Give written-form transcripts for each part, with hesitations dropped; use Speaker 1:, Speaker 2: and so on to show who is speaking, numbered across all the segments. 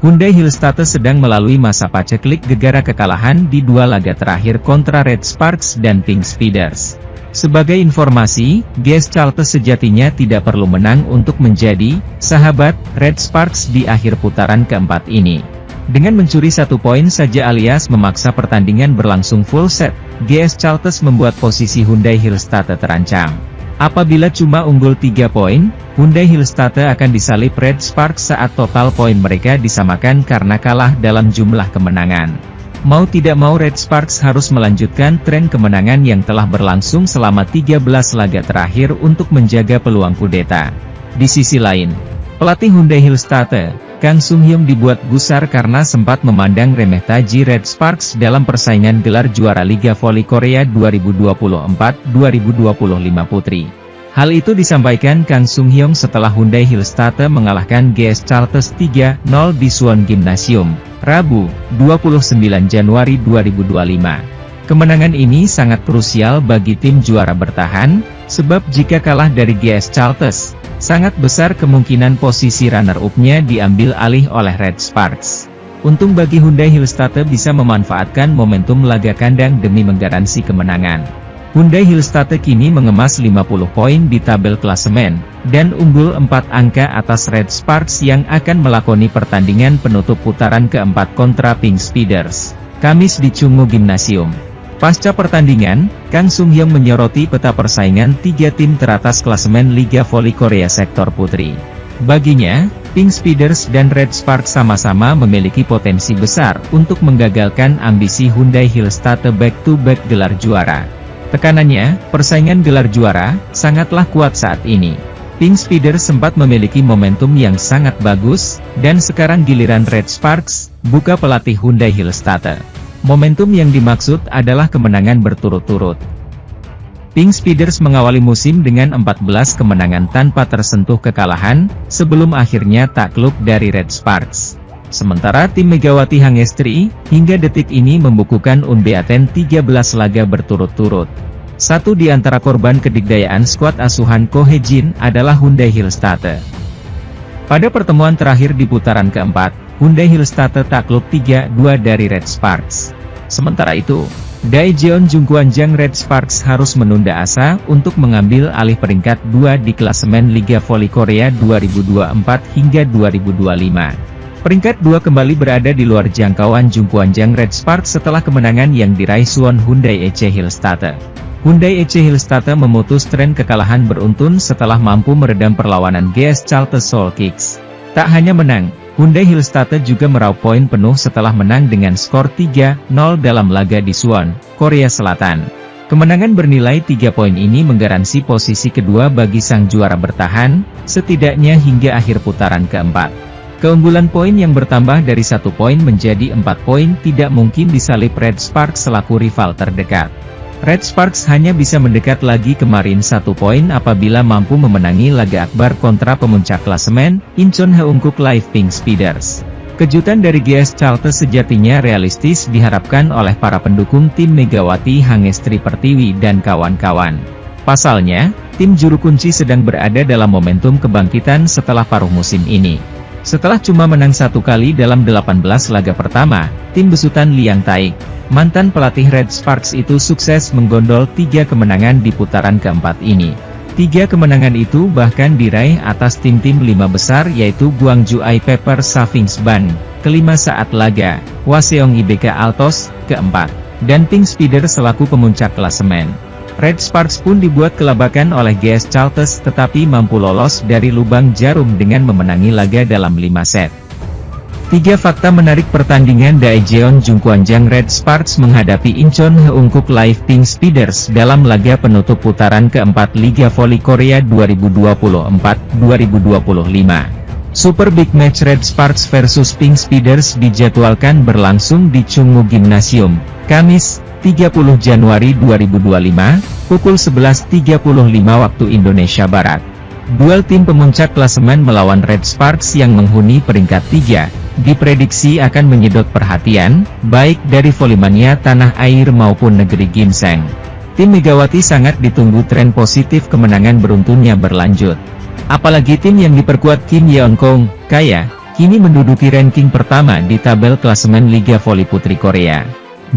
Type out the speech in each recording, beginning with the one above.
Speaker 1: Hyundai Hillstate sedang melalui masa paceklik gegara kekalahan di dua laga terakhir kontra Red Sparks dan Pink Speeders. Sebagai informasi, GS Chalte sejatinya tidak perlu menang untuk menjadi sahabat Red Sparks di akhir putaran keempat ini. Dengan mencuri 1 poin saja alias memaksa pertandingan berlangsung full set, GS Chalte membuat posisi Hyundai Hillstate terancam. Apabila cuma unggul 3 poin, Hyundai Hillstate akan disalip Red Sparks saat total poin mereka disamakan karena kalah dalam jumlah kemenangan. Mau tidak mau Red Sparks harus melanjutkan tren kemenangan yang telah berlangsung selama 13 laga terakhir untuk menjaga peluang kudeta. Di sisi lain, pelatih Hyundai Hillstate, Kang Sung-hyung dibuat gusar karena sempat memandang remeh taji Red Sparks dalam persaingan gelar juara Liga Voli Korea 2024-2025 Putri. Hal itu disampaikan Kang Sung-hyung setelah Hyundai Hillstate mengalahkan GS Chalte 3-0 di Suwon Gymnasium, Rabu, 29 Januari 2025. Kemenangan ini sangat krusial bagi tim juara bertahan, sebab jika kalah dari GS Chalte, sangat besar kemungkinan posisi runner-up-nya diambil alih oleh Red Sparks. Untung bagi Hyundai Hillstate bisa memanfaatkan momentum laga kandang demi menggaransi kemenangan. Hyundai Hillstate kini mengemas 50 poin di tabel klasemen, dan unggul 4 angka atas Red Sparks yang akan melakoni pertandingan penutup putaran keempat kontra Pink Speeders, Kamis di Chungmu Gymnasium. Pasca pertandingan, Kang Sung-hyung menyoroti peta persaingan 3 tim teratas klasemen Liga Voli Korea sektor putri. Baginya, Pink Speeders dan Red Sparks sama-sama memiliki potensi besar untuk menggagalkan ambisi Hyundai Hillstate back-to-back gelar juara. Tekanannya, persaingan gelar juara, sangatlah kuat saat ini. Pink Speeders sempat memiliki momentum yang sangat bagus, dan sekarang giliran Red Sparks, buka pelatih Hyundai Hillstate. Momentum yang dimaksud adalah kemenangan berturut-turut. Pink Speeders mengawali musim dengan 14 kemenangan tanpa tersentuh kekalahan, sebelum akhirnya takluk dari Red Sparks. Sementara tim Megawati Hangestri, hingga detik ini membukukan unbeaten 13 laga berturut-turut. Satu di antara korban kedikdayaan skuad asuhan Ko Hye-jin adalah Hyundai Hillstate. Pada pertemuan terakhir di putaran keempat, Hyundai Hillstate takluk 3-2 dari Red Sparks. Sementara itu, Daejeon Jungkwanjang Red Sparks harus menunda asa untuk mengambil alih peringkat 2 di klasemen Liga Voli Korea 2024 hingga 2025. Peringkat 2 kembali berada di luar jangkauan Jungkwanjang Red Sparks setelah kemenangan yang diraih Suwon Hyundai EC Hillstate. Hyundai EC Hillstate memutus tren kekalahan beruntun setelah mampu meredam perlawanan GS Chalte Seoul Kicks. Tak hanya menang, Hyundai Hillstate juga meraup poin penuh setelah menang dengan skor 3-0 dalam laga di Suwon, Korea Selatan. Kemenangan bernilai 3 poin ini menggaransi posisi kedua bagi sang juara bertahan, setidaknya hingga akhir putaran keempat. Keunggulan poin yang bertambah dari 1 poin menjadi 4 poin tidak mungkin disalip Red Sparks selaku rival terdekat. Red Sparks hanya bisa mendekat lagi kemarin 1 poin apabila mampu memenangi laga akbar kontra pemuncak klasemen, Incheon Haeunkook Live Pink Speeders. Kejutan dari GS Chalte sejatinya realistis diharapkan oleh para pendukung tim Megawati Hangestri Pertiwi dan kawan-kawan. Pasalnya, tim juru kunci sedang berada dalam momentum kebangkitan setelah paruh musim ini. Setelah cuma menang 1 kali dalam 18 laga pertama, tim besutan Liang Taik, mantan pelatih Red Sparks itu sukses menggondol 3 kemenangan di putaran keempat ini. 3 kemenangan itu bahkan diraih atas tim-tim 5 besar yaitu Gwangju I Pepper Savings Ban, kelima saat laga, Hwaseong IBK Altos, keempat, dan Pink Speeders selaku pemuncak klasemen. Red Sparks pun dibuat kelabakan oleh GS Chalte tetapi mampu lolos dari lubang jarum dengan memenangi laga dalam 5 set. 3 fakta menarik pertandingan Daejeon Jungkwanjang Red Sparks menghadapi Incheon Haeunkook Live Pink Speeders dalam laga penutup putaran keempat Liga Voli Korea 2024-2025. Super Big Match Red Sparks vs Pink Speeders dijadwalkan berlangsung di Chungmu Gymnasium, Kamis, 30 Januari 2025, pukul 11.35 waktu Indonesia Barat. Duel tim pemuncak klasemen melawan Red Sparks yang menghuni peringkat 3, diprediksi akan menyedot perhatian, baik dari volimania tanah air maupun negeri ginseng. Tim Megawati sangat ditunggu tren positif kemenangan beruntunnya berlanjut. Apalagi tim yang diperkuat Kim Yeon-kong, Kaya, kini menduduki ranking pertama di tabel klasemen Liga Voli Putri Korea.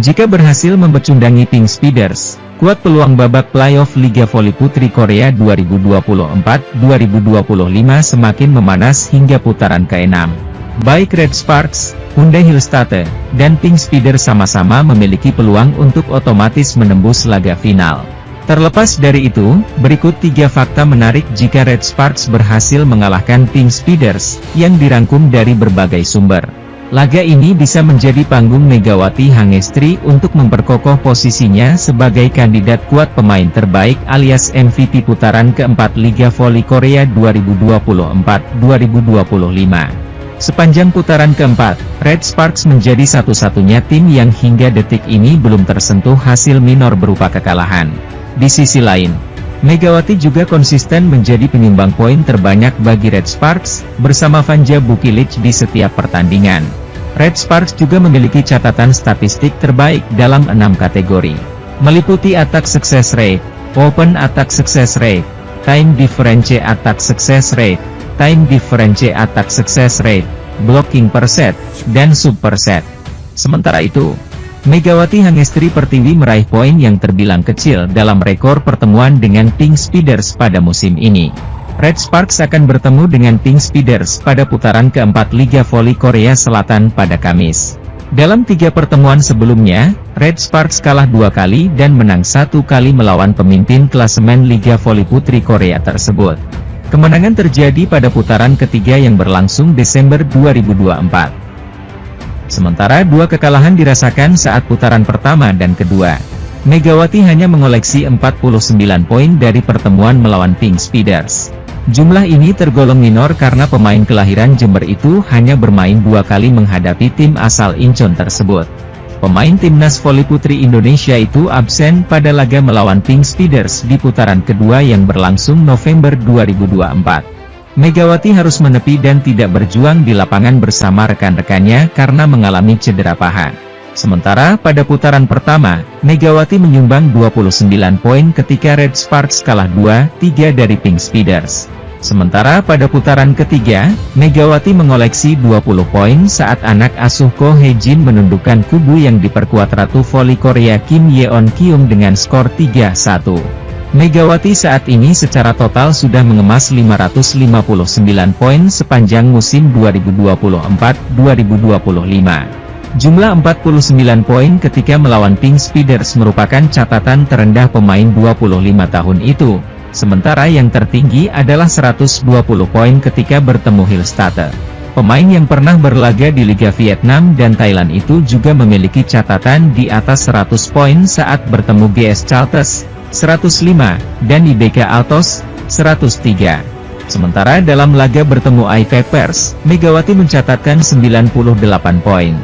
Speaker 1: Jika berhasil membecundangi Pink Speeders, kuat peluang babak playoff Liga Voli Putri Korea 2024-2025 semakin memanas hingga putaran ke-6. Baik Red Sparks, Hyundai Hillstatte, dan Pink Speeders sama-sama memiliki peluang untuk otomatis menembus laga final. Terlepas dari itu, berikut 3 fakta menarik jika Red Sparks berhasil mengalahkan Pink Speeders, yang dirangkum dari berbagai sumber. Laga ini bisa menjadi panggung Megawati Hangestri untuk memperkokoh posisinya sebagai kandidat kuat pemain terbaik alias MVP putaran keempat Liga Voli Korea 2024-2025. Sepanjang putaran keempat, Red Sparks menjadi satu-satunya tim yang hingga detik ini belum tersentuh hasil minor berupa kekalahan. Di sisi lain, Megawati juga konsisten menjadi penyumbang poin terbanyak bagi Red Sparks, bersama Vanja Bukilic di setiap pertandingan. Red Sparks juga memiliki catatan statistik terbaik dalam 6 kategori, meliputi Attack Success Rate, Open Attack Success Rate, Time Difference Attack Success Rate, Time Difference Attack Success Rate, Blocking per set, dan Sub per set. Sementara itu, Megawati Hangestri Pertiwi meraih poin yang terbilang kecil dalam rekor pertemuan dengan Pink Speeders pada musim ini. Red Sparks akan bertemu dengan Pink Speeders pada putaran keempat Liga Voli Korea Selatan pada Kamis. Dalam 3 pertemuan sebelumnya, Red Sparks kalah 2 kali dan menang 1 kali melawan pemimpin klasemen Liga Voli Putri Korea tersebut. Kemenangan terjadi pada putaran ketiga yang berlangsung Desember 2024. Sementara 2 kekalahan dirasakan saat putaran pertama dan kedua. Megawati hanya mengoleksi 49 poin dari pertemuan melawan Pink Speeders. Jumlah ini tergolong minor karena pemain kelahiran Jember itu hanya bermain 2 kali menghadapi tim asal Incheon tersebut. Pemain timnas voli putri Indonesia itu absen pada laga melawan Pink Speeders di putaran kedua yang berlangsung November 2024. Megawati harus menepi dan tidak berjuang di lapangan bersama rekan-rekannya karena mengalami cedera paha. Sementara pada putaran pertama, Megawati menyumbang 29 poin ketika Red Sparks kalah 2-3 dari Pink Speeders. Sementara pada putaran ketiga, Megawati mengoleksi 20 poin saat anak asuh Ko Hye-jin menundukkan kubu yang diperkuat Ratu Voli Korea Kim Yeon Kyung dengan skor 3-1. Megawati saat ini secara total sudah mengemas 559 poin sepanjang musim 2024-2025. Jumlah 49 poin ketika melawan Pink Speeders merupakan catatan terendah pemain 25 tahun itu. Sementara yang tertinggi adalah 120 poin ketika bertemu Hillstatte. Pemain yang pernah berlaga di Liga Vietnam dan Thailand itu juga memiliki catatan di atas 100 poin saat bertemu GS Chartres, 105, dan IBK Altos, 103. Sementara dalam laga bertemu I Vipers, Megawati mencatatkan 98 poin.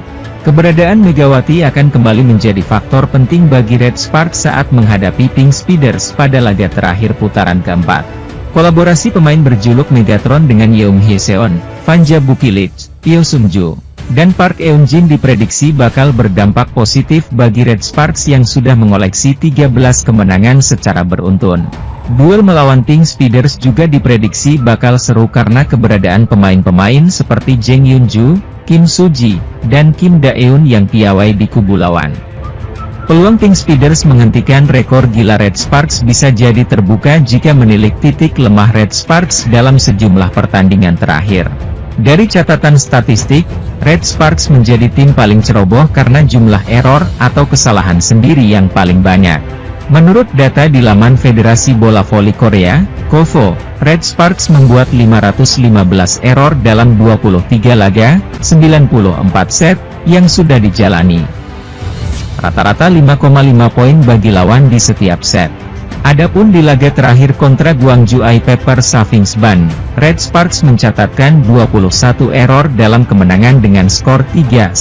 Speaker 1: Keberadaan Megawati akan kembali menjadi faktor penting bagi Red Sparks saat menghadapi Pink Speeders pada laga terakhir putaran keempat. Kolaborasi pemain berjuluk Megatron dengan Yeong Hye-seon, Vanja Bukilic, Pyo Sung-ju, dan Park Eun-jin diprediksi bakal berdampak positif bagi Red Sparks yang sudah mengoleksi 13 kemenangan secara beruntun. Duel melawan Pink Speeders juga diprediksi bakal seru karena keberadaan pemain-pemain seperti Jang Yun-ju, Kim Soo-ji, dan Kim Da-eun yang piawai di kubu lawan. Peluang Pink Speeders menghentikan rekor gila Red Sparks bisa jadi terbuka jika menilik titik lemah Red Sparks dalam sejumlah pertandingan terakhir. Dari catatan statistik, Red Sparks menjadi tim paling ceroboh karena jumlah error atau kesalahan sendiri yang paling banyak. Menurut data di laman Federasi Bola Voli Korea, KOVO, Red Sparks membuat 515 error dalam 23 laga, 94 set, yang sudah dijalani. Rata-rata 5,5 poin bagi lawan di setiap set. Adapun di laga terakhir kontra Gwangju I Vipers Safingsban, Red Sparks mencatatkan 21 error dalam kemenangan dengan skor 3-1.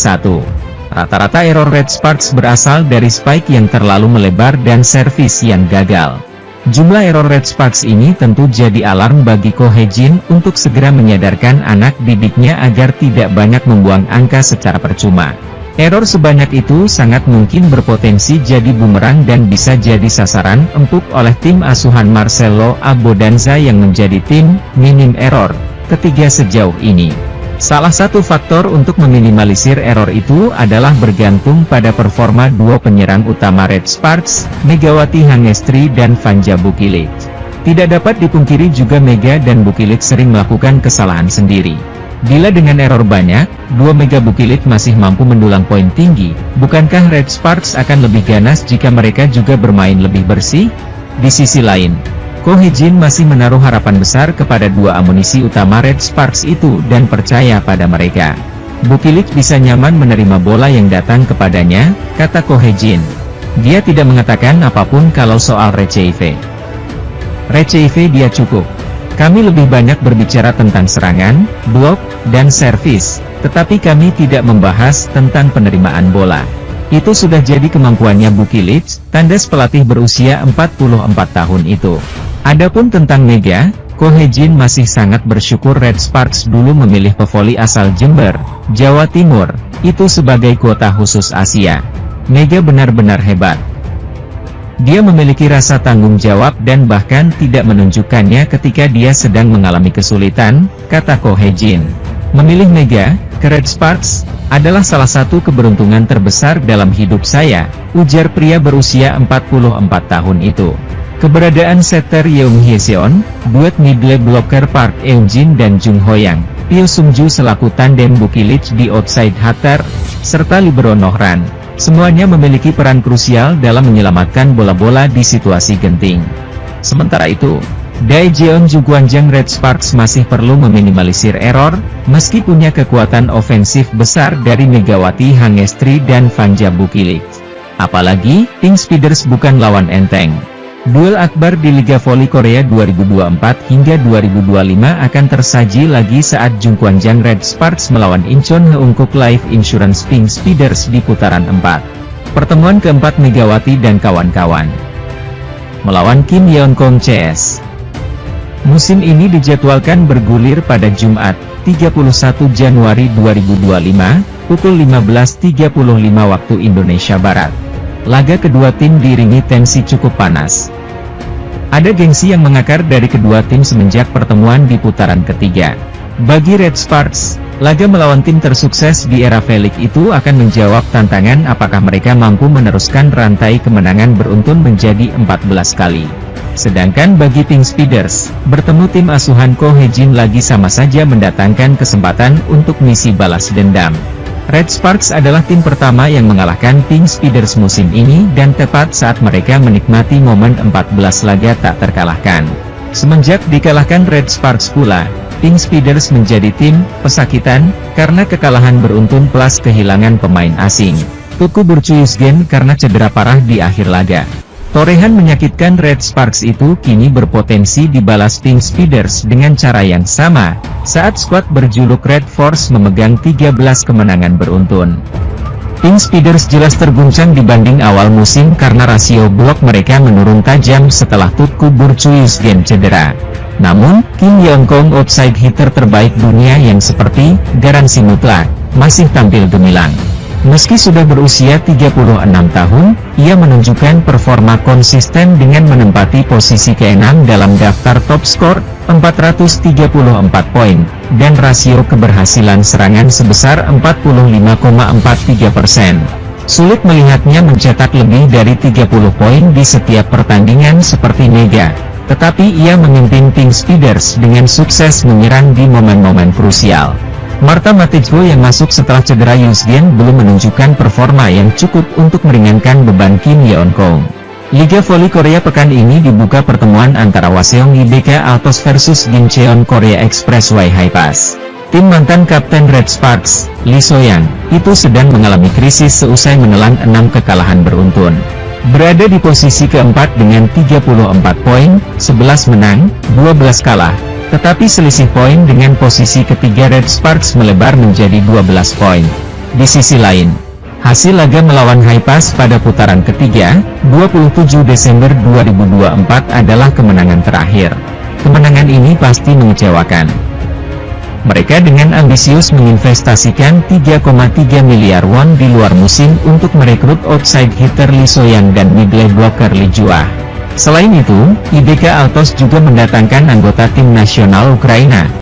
Speaker 1: Rata-rata error Red Sparks berasal dari spike yang terlalu melebar dan servis yang gagal. Jumlah error Red Sparks ini tentu jadi alarm bagi Ko Hye-jin untuk segera menyadarkan anak didiknya agar tidak banyak membuang angka secara percuma. Error sebanyak itu sangat mungkin berpotensi jadi bumerang dan bisa jadi sasaran empuk oleh tim asuhan Marcelo Abodanza yang menjadi tim minim error ketiga sejauh ini. Salah satu faktor untuk meminimalisir error itu adalah bergantung pada performa dua penyerang utama Red Sparks, Megawati Hangestri dan Vanja Bukilic. Tidak dapat dipungkiri juga Mega dan Bukilic sering melakukan kesalahan sendiri. Bila dengan error banyak, dua Mega Bukilic masih mampu mendulang poin tinggi, bukankah Red Sparks akan lebih ganas jika mereka juga bermain lebih bersih? Di sisi lain, Ko Hee-jin masih menaruh harapan besar kepada dua amunisi utama Red Sparks itu dan percaya pada mereka. Bukilic bisa nyaman menerima bola yang datang kepadanya, kata Ko Hee-jin. Dia tidak mengatakan apapun kalau soal Receive. Receive dia cukup. Kami lebih banyak berbicara tentang serangan, blok, dan servis, tetapi kami tidak membahas tentang penerimaan bola. Itu sudah jadi kemampuannya Bukilic, tandas pelatih berusia 44 tahun itu. Adapun tentang Mega, Ko Hee-jin masih sangat bersyukur Red Sparks dulu memilih pevoli asal Jember, Jawa Timur, itu sebagai kuota khusus Asia. Mega benar-benar hebat. Dia memiliki rasa tanggung jawab dan bahkan tidak menunjukkannya ketika dia sedang mengalami kesulitan, kata Ko Hee-jin. Memilih Mega ke Red Sparks adalah salah satu keberuntungan terbesar dalam hidup saya, ujar pria berusia 44 tahun itu. Keberadaan setter Yeong Hye-seon, duet middle blocker Park Eun-jin dan Jung Ho-yang, Pyo Sung-ju selaku tandem Bukilic di outside hitter, serta libero Nohran, semuanya memiliki peran krusial dalam menyelamatkan bola-bola di situasi genting. Sementara itu, Daejeon Jugwanjang Red Sparks masih perlu meminimalisir error, meski punya kekuatan ofensif besar dari Megawati Hangestri dan Vanja Bukilic. Apalagi, Pink Speeders bukan lawan enteng. Duel akbar di Liga Voli Korea 2024 hingga 2025 akan tersaji lagi saat Jungkwanjang Red Sparks melawan Incheon Heungkook Life Insurance Pink Speeders di putaran 4. Pertemuan keempat Megawati dan kawan-kawan melawan Kim Yeonkong CS. Musim ini dijadwalkan bergulir pada Jumat, 31 Januari 2025, pukul 15.35 waktu Indonesia Barat. Laga kedua tim diiringi tensi cukup panas. Ada gengsi yang mengakar dari kedua tim semenjak pertemuan di putaran ketiga. Bagi Red Sparks, laga melawan tim tersukses di era V-League itu akan menjawab tantangan apakah mereka mampu meneruskan rantai kemenangan beruntun menjadi 14 kali. Sedangkan bagi Pink Speeders, bertemu tim asuhan Ko Hee-jin lagi sama saja mendatangkan kesempatan untuk misi balas dendam. Red Sparks adalah tim pertama yang mengalahkan Pink Speeders musim ini dan tepat saat mereka menikmati momen 14 laga tak terkalahkan. Semenjak dikalahkan Red Sparks pula, Pink Speeders menjadi tim pesakitan karena kekalahan beruntun plus kehilangan pemain asing. Tuku Burcuyusgen karena cedera parah di akhir laga. Torehan menyakitkan Red Sparks itu kini berpotensi dibalas Pink Speeders dengan cara yang sama, saat skuad berjuluk Red Force memegang 13 kemenangan beruntun. Pink Speeders jelas terguncang dibanding awal musim karena rasio blok mereka menurun tajam setelah Tuku Burcuyusgen cedera. Namun, Kim Yeonkong outside hitter terbaik dunia yang seperti garansi mutlak, masih tampil gemilang. Meski sudah berusia 36 tahun, ia menunjukkan performa konsisten dengan menempati posisi ke-6 dalam daftar top skor, 434 poin, dan rasio keberhasilan serangan sebesar 45,43%. Sulit melihatnya mencetak lebih dari 30 poin di setiap pertandingan seperti Mega, tetapi ia memimpin Pink Speeders dengan sukses menyerang di momen-momen krusial. Marta Matejko yang masuk setelah cedera Yusgen belum menunjukkan performa yang cukup untuk meringankan beban Kim Yeonkong. Liga Voli Korea pekan ini dibuka pertemuan antara Hwaseong IBK Altos versus Gimcheon Korea Expressway Hi-Pass. Tim mantan Kapten Red Sparks, Lee So-yang, itu sedang mengalami krisis seusai menelan 6 kekalahan beruntun. Berada di posisi keempat dengan 34 poin, 11 menang, 12 kalah. Tetapi selisih poin dengan posisi ketiga Red Sparks melebar menjadi 12 poin. Di sisi lain, hasil laga melawan Hi-Pass pada putaran ketiga, 27 Desember 2024 adalah kemenangan terakhir. Kemenangan ini pasti mengecewakan. Mereka dengan ambisius menginvestasikan 3,3 miliar won di luar musim untuk merekrut outside hitter Lee So-yang dan middle blocker Lee Jua. Selain itu, IBK Altos juga mendatangkan anggota tim nasional Ukraina,